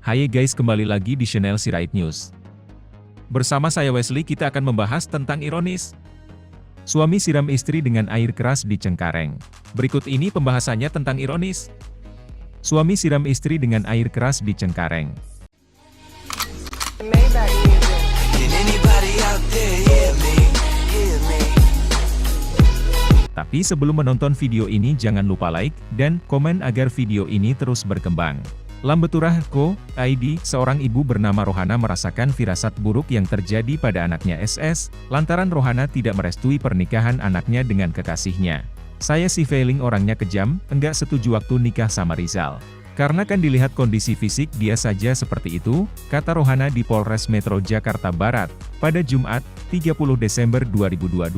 Hai guys, kembali lagi di channel Sirait News. Bersama saya Wesley, kita akan membahas tentang ironis. Suami siram istri dengan air keras di Cengkareng. Berikut ini pembahasannya tentang ironis. Suami siram istri dengan air keras di Cengkareng. Tapi sebelum menonton video ini jangan lupa like dan komen agar video ini terus berkembang. Lambeturah.co.id, seorang ibu bernama Rohana merasakan firasat buruk yang terjadi pada anaknya SS, lantaran Rohana tidak merestui pernikahan anaknya dengan kekasihnya. Saya sih feeling orangnya kejam, enggak setuju waktu nikah sama Rizal. Karena kan dilihat kondisi fisik dia saja seperti itu, kata Rohana di Polres Metro Jakarta Barat, pada Jumat, 30 Desember 2022.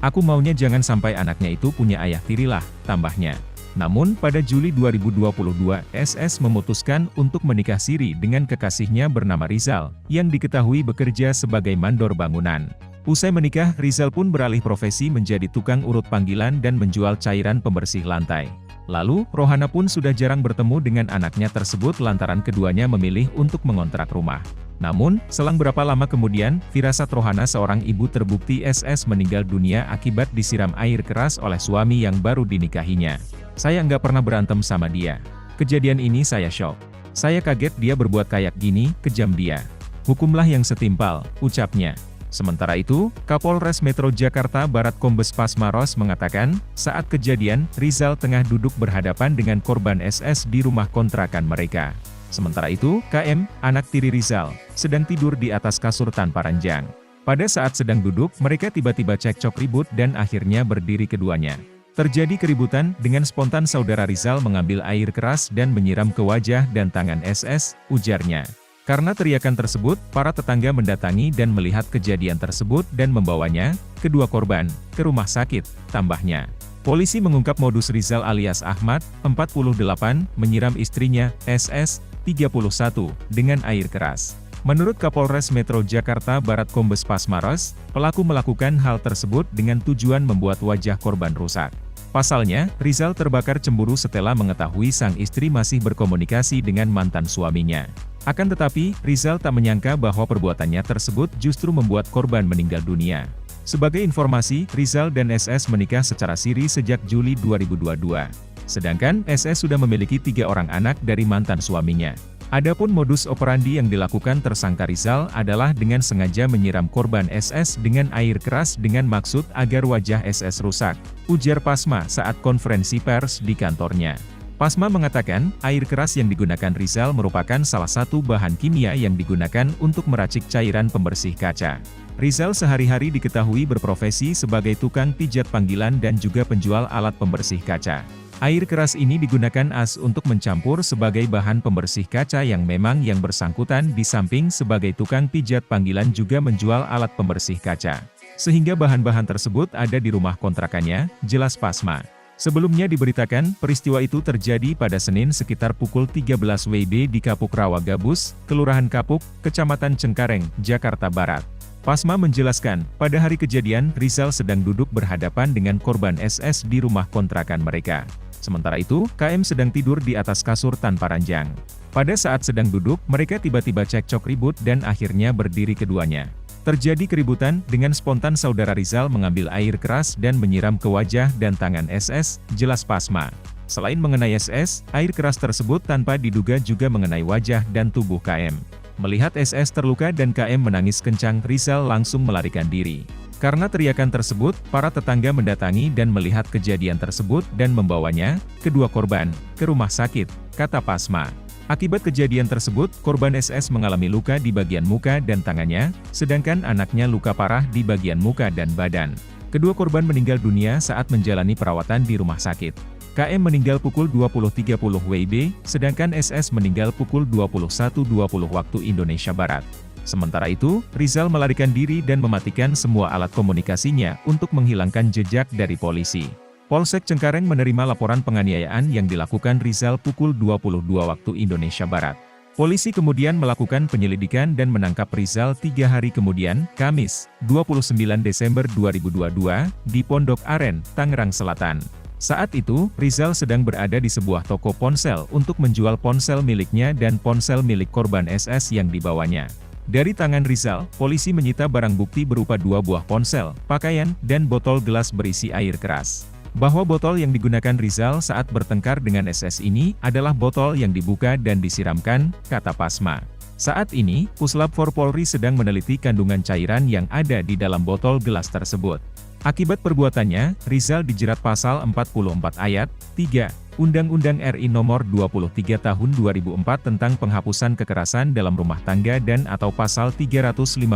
Aku maunya jangan sampai anaknya itu punya ayah tirilah, tambahnya. Namun, pada Juli 2022, SS memutuskan untuk menikah siri dengan kekasihnya bernama Rizal, yang diketahui bekerja sebagai mandor bangunan. Usai menikah, Rizal pun beralih profesi menjadi tukang urut panggilan dan menjual cairan pembersih lantai. Lalu, Rohana pun sudah jarang bertemu dengan anaknya tersebut lantaran keduanya memilih untuk mengontrak rumah. Namun, selang berapa lama kemudian, firasat Rohana seorang ibu terbukti SS meninggal dunia akibat disiram air keras oleh suami yang baru dinikahinya. Saya nggak pernah berantem sama dia. Kejadian ini saya shock. Saya kaget dia berbuat kayak gini, kejam dia. Hukumlah yang setimpal, ucapnya. Sementara itu, Kapolres Metro Jakarta Barat Kombes Pasmaros mengatakan, saat kejadian, Rizal tengah duduk berhadapan dengan korban SS di rumah kontrakan mereka. Sementara itu, KM, anak tiri Rizal, sedang tidur di atas kasur tanpa ranjang. Pada saat sedang duduk, mereka tiba-tiba cekcok ribut dan akhirnya berdiri keduanya. Terjadi keributan, dengan spontan saudara Rizal mengambil air keras dan menyiram ke wajah dan tangan SS, ujarnya. Karena teriakan tersebut, para tetangga mendatangi dan melihat kejadian tersebut dan membawanya, kedua korban, ke rumah sakit, tambahnya. Polisi mengungkap modus Rizal alias Ahmad, 48, menyiram istrinya, SS, 31, dengan air keras. Menurut Kapolres Metro Jakarta Barat Kombes Pasmaros, pelaku melakukan hal tersebut dengan tujuan membuat wajah korban rusak. Pasalnya, Rizal terbakar cemburu setelah mengetahui sang istri masih berkomunikasi dengan mantan suaminya. Akan tetapi, Rizal tak menyangka bahwa perbuatannya tersebut justru membuat korban meninggal dunia. Sebagai informasi, Rizal dan SS menikah secara siri sejak Juli 2022. Sedangkan, SS sudah memiliki 3 orang anak dari mantan suaminya. Adapun modus operandi yang dilakukan tersangka Rizal adalah dengan sengaja menyiram korban SS dengan air keras dengan maksud agar wajah SS rusak, ujar Pasma saat konferensi pers di kantornya. Pasma mengatakan, air keras yang digunakan Rizal merupakan salah satu bahan kimia yang digunakan untuk meracik cairan pembersih kaca. Rizal sehari-hari diketahui berprofesi sebagai tukang pijat panggilan dan juga penjual alat pembersih kaca. Air keras ini digunakan untuk mencampur sebagai bahan pembersih kaca yang memang yang bersangkutan di samping sebagai tukang pijat panggilan juga menjual alat pembersih kaca. Sehingga bahan-bahan tersebut ada di rumah kontrakannya, jelas Pasma. Sebelumnya diberitakan, peristiwa itu terjadi pada Senin sekitar pukul 13 WIB di Kapuk Rawa Gabus, Kelurahan Kapuk, Kecamatan Cengkareng, Jakarta Barat. Pasma menjelaskan, pada hari kejadian, Rizal sedang duduk berhadapan dengan korban SS di rumah kontrakan mereka. Sementara itu, KM sedang tidur di atas kasur tanpa ranjang. Pada saat sedang duduk, mereka tiba-tiba cekcok ribut dan akhirnya berdiri keduanya. Terjadi keributan, dengan spontan saudara Rizal mengambil air keras dan menyiram ke wajah dan tangan SS, jelas Pasma. Selain mengenai SS, air keras tersebut tanpa diduga juga mengenai wajah dan tubuh KM. Melihat SS terluka dan KM menangis kencang, Rizal langsung melarikan diri. Karena teriakan tersebut, para tetangga mendatangi dan melihat kejadian tersebut dan membawanya, kedua korban, ke rumah sakit, kata Pasma. Akibat kejadian tersebut, korban SS mengalami luka di bagian muka dan tangannya, sedangkan anaknya luka parah di bagian muka dan badan. Kedua korban meninggal dunia saat menjalani perawatan di rumah sakit. KM meninggal pukul 20.30 WIB, sedangkan SS meninggal pukul 21.20 waktu Indonesia Barat. Sementara itu, Rizal melarikan diri dan mematikan semua alat komunikasinya untuk menghilangkan jejak dari polisi. Polsek Cengkareng menerima laporan penganiayaan yang dilakukan Rizal pukul 22 waktu Indonesia Barat. Polisi kemudian melakukan penyelidikan dan menangkap Rizal 3 hari kemudian, Kamis, 29 Desember 2022, di Pondok Aren, Tangerang Selatan. Saat itu, Rizal sedang berada di sebuah toko ponsel untuk menjual ponsel miliknya dan ponsel milik korban SS yang dibawanya. Dari tangan Rizal, polisi menyita barang bukti berupa 2 buah ponsel, pakaian, dan botol gelas berisi air keras. Bahwa botol yang digunakan Rizal saat bertengkar dengan SS ini adalah botol yang dibuka dan disiramkan, kata Pasma. Saat ini, Puslap 4 Polri sedang meneliti kandungan cairan yang ada di dalam botol gelas tersebut. Akibat perbuatannya, Rizal dijerat pasal 44 ayat 3, Undang-Undang RI Nomor 23 Tahun 2004 tentang penghapusan kekerasan dalam rumah tangga dan atau pasal 351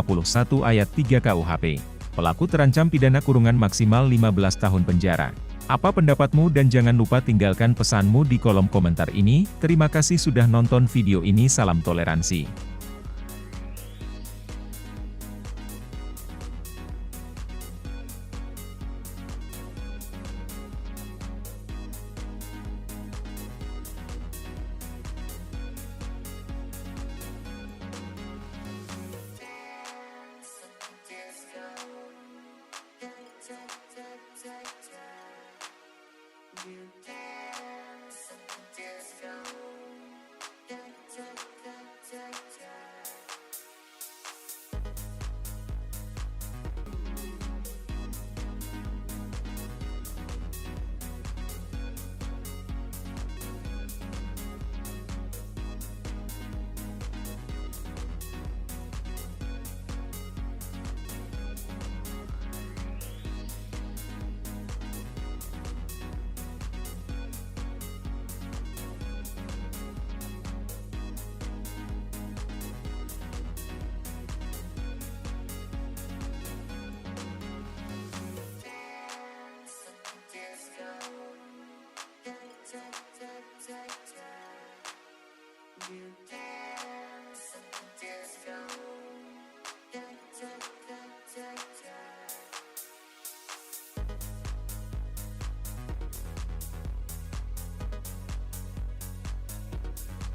ayat 3 KUHP. Pelaku terancam pidana kurungan maksimal 15 tahun penjara. Apa pendapatmu dan jangan lupa tinggalkan pesanmu di kolom komentar ini. Terima kasih sudah nonton video ini, salam toleransi. You